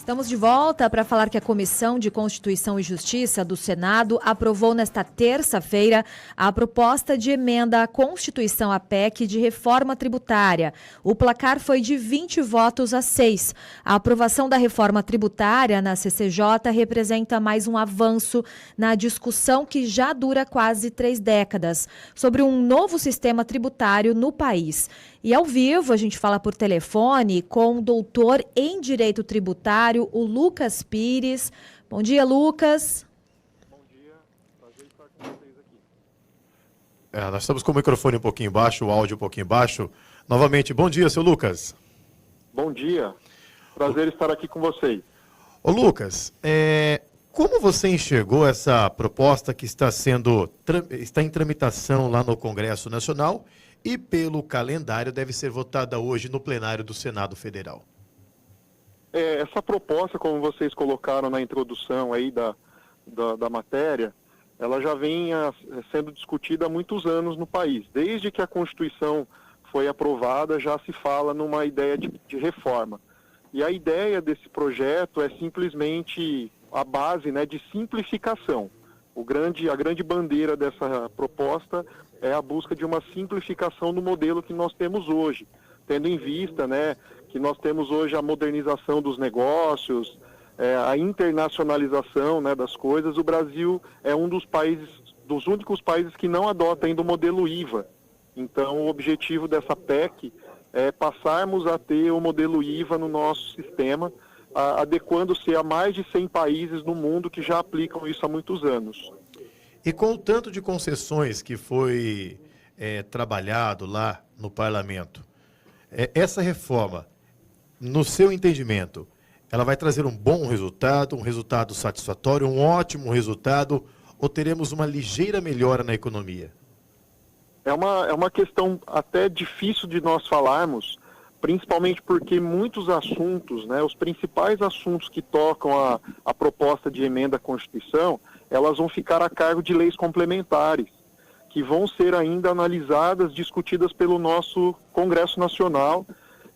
Estamos de volta para falar que a Comissão de Constituição e Justiça do Senado aprovou nesta terça-feira a proposta de emenda à Constituição, a PEC, de reforma tributária. O placar foi de 20 votos a 6. A aprovação da reforma tributária na CCJ representa mais um avanço na discussão que já dura quase 3 décadas sobre um novo sistema tributário no país. E ao vivo a gente fala por telefone com o doutor em Direito Tributário, o Lucas Pires. Bom dia, Lucas. Bom dia, prazer estar com vocês aqui. Nós estamos com o microfone um pouquinho baixo, o áudio um pouquinho baixo. Novamente, bom dia, seu Lucas. Bom dia, prazer estar aqui com vocês. Ô Lucas, como você enxergou essa proposta que está em tramitação lá no Congresso Nacional e pelo calendário deve ser votada hoje no plenário do Senado Federal? Essa proposta, como vocês colocaram na introdução aí da matéria, ela já vem sendo discutida há muitos anos no país. Desde que a Constituição foi aprovada, já se fala numa ideia de reforma. E a ideia desse projeto é simplesmente a base, né, de simplificação. A grande bandeira dessa proposta é a busca de uma simplificação do modelo que nós temos hoje, tendo em vista, né, que nós temos hoje a modernização dos negócios, a internacionalização, né, das coisas. O Brasil é um dos únicos países que não adota ainda o modelo IVA. Então, o objetivo dessa PEC é passarmos a ter o modelo IVA no nosso sistema, adequando-se a mais de 100 países no mundo que já aplicam isso há muitos anos. E com o tanto de concessões que foi trabalhado lá no parlamento, essa reforma, no seu entendimento, ela vai trazer um bom resultado, um resultado satisfatório, um ótimo resultado, ou teremos uma ligeira melhora na economia? É uma questão até difícil de nós falarmos, principalmente porque muitos assuntos, né, os principais assuntos que tocam a proposta de emenda à Constituição, elas vão ficar a cargo de leis complementares, que vão ser ainda analisadas, discutidas pelo nosso Congresso Nacional.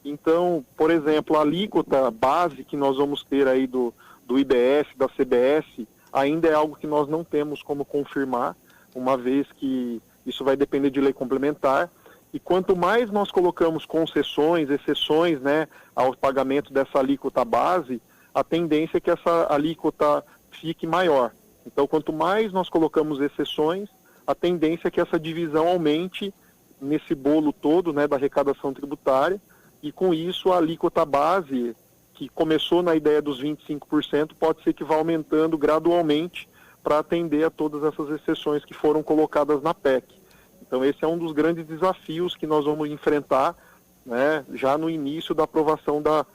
Então, por exemplo, a alíquota base que nós vamos ter aí do IBS, da CBS, ainda é algo que nós não temos como confirmar, uma vez que isso vai depender de lei complementar. E quanto mais nós colocamos concessões, exceções, né, ao pagamento dessa alíquota base, a tendência é que essa alíquota fique maior. Então, quanto mais nós colocamos exceções, a tendência é que essa divisão aumente nesse bolo todo, né, da arrecadação tributária, e com isso a alíquota base, que começou na ideia dos 25%, pode ser que vá aumentando gradualmente para atender a todas essas exceções que foram colocadas na PEC. Então esse é um dos grandes desafios que nós vamos enfrentar, né, já no início da aprovação da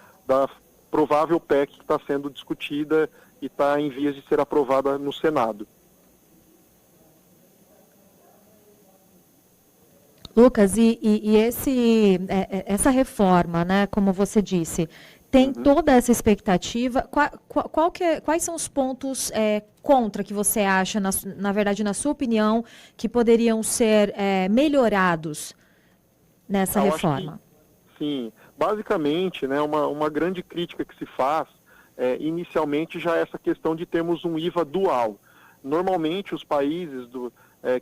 provável PEC que está sendo discutida e está em vias de ser aprovada no Senado. Lucas, essa reforma, né, como você disse, tem toda essa expectativa. Quais são os pontos contra que você acha, na verdade, na sua opinião, que poderiam ser melhorados nessa reforma? Sim, basicamente, né, uma grande crítica que se faz, inicialmente, já é essa questão de termos um IVA dual. Normalmente, os países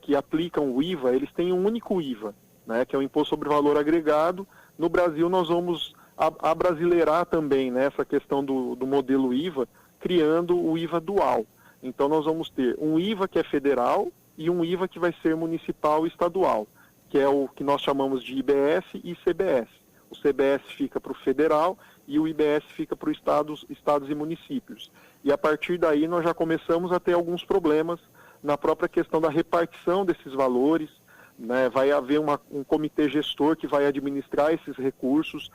que aplicam o IVA, eles têm um único IVA, né, que é o Imposto sobre Valor Agregado. No Brasil, nós vamos abrasileirar também, né, essa questão do modelo IVA, criando o IVA dual. Então, nós vamos ter um IVA que é federal e um IVA que vai ser municipal e estadual, que é o que nós chamamos de IBS e CBS. O CBS fica para o federal e o IBS fica para os estados e municípios. E a partir daí, nós já começamos a ter alguns problemas na própria questão da repartição desses valores, né? Vai haver um comitê gestor que vai administrar esses recursos,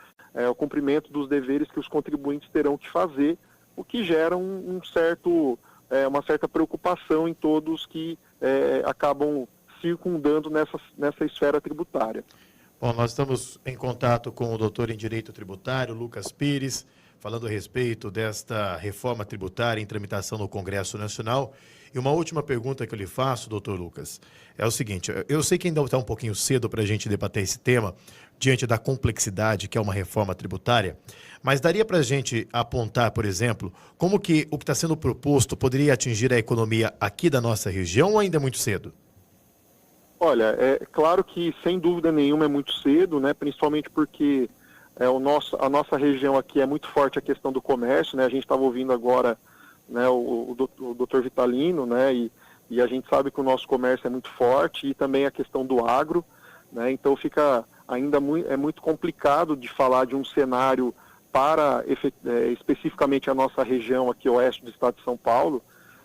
o cumprimento dos deveres que os contribuintes terão que fazer, o que gera uma certa preocupação em todos que acabam circundando nessa esfera tributária. Bom, nós estamos em contato com o doutor em Direito Tributário, Lucas Pires, falando a respeito desta reforma tributária em tramitação no Congresso Nacional. E uma última pergunta que eu lhe faço, doutor Lucas, é o seguinte: eu sei que ainda está um pouquinho cedo para a gente debater esse tema, diante da complexidade que é uma reforma tributária, mas daria para a gente apontar, por exemplo, como que o que está sendo proposto poderia atingir a economia aqui da nossa região ou ainda é muito cedo? Olha, é claro que sem dúvida nenhuma é muito cedo, né? Principalmente porque a nossa região aqui é muito forte a questão do comércio, né? A gente estava ouvindo agora, né, o doutor Vitalino, né? E a gente sabe que o nosso comércio é muito forte, e também a questão do agro, né? Então fica ainda muito complicado de falar de um cenário para especificamente a nossa região aqui oeste do estado de São Paulo,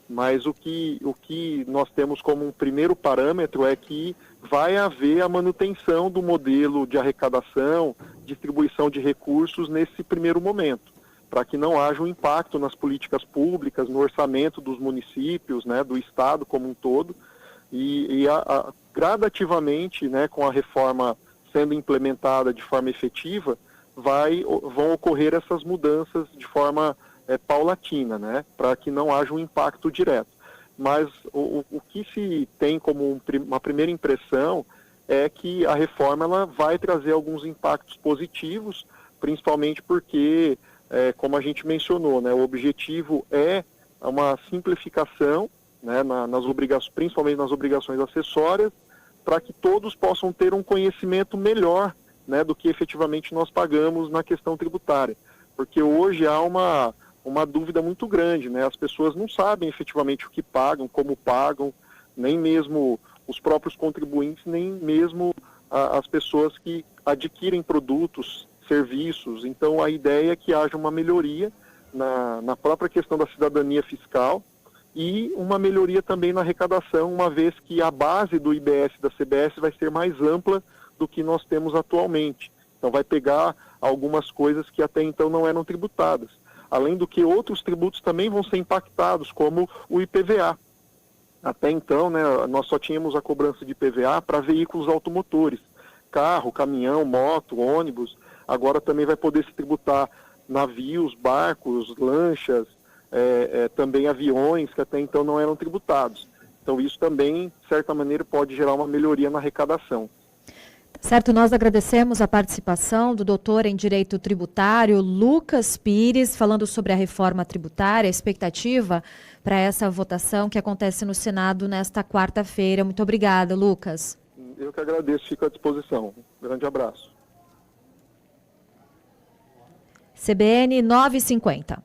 mas o que nós temos como um primeiro parâmetro é que vai haver a manutenção do modelo de arrecadação, distribuição de recursos nesse primeiro momento, para que não haja um impacto nas políticas públicas, no orçamento dos municípios, né, do estado como um todo, e gradativamente, né, com a reforma sendo implementada de forma efetiva, vão ocorrer essas mudanças de forma paulatina, né, para que não haja um impacto direto. Mas o que se tem como uma primeira impressão é que a reforma ela vai trazer alguns impactos positivos, principalmente porque, como a gente mencionou, né, o objetivo é uma simplificação, né, principalmente nas obrigações acessórias, para que todos possam ter um conhecimento melhor, né, do que efetivamente nós pagamos na questão tributária. Porque hoje há uma dúvida muito grande, né? As pessoas não sabem efetivamente o que pagam, como pagam, nem mesmo os próprios contribuintes, nem mesmo as pessoas que adquirem produtos, serviços. Então a ideia é que haja uma melhoria na própria questão da cidadania fiscal e uma melhoria também na arrecadação, uma vez que a base do IBS e da CBS vai ser mais ampla do que nós temos atualmente. Então vai pegar algumas coisas que até então não eram tributadas. Além do que outros tributos também vão ser impactados, como o IPVA. Até então, né, nós só tínhamos a cobrança de IPVA para veículos automotores, carro, caminhão, moto, ônibus. Agora também vai poder se tributar navios, barcos, lanchas, também aviões, que até então não eram tributados. Então isso também, de certa maneira, pode gerar uma melhoria na arrecadação. Certo, nós agradecemos a participação do doutor em Direito Tributário, Lucas Pires, falando sobre a reforma tributária, a expectativa para essa votação que acontece no Senado nesta quarta-feira. Muito obrigada, Lucas. Eu que agradeço, fico à disposição. Um grande abraço. CBN 950.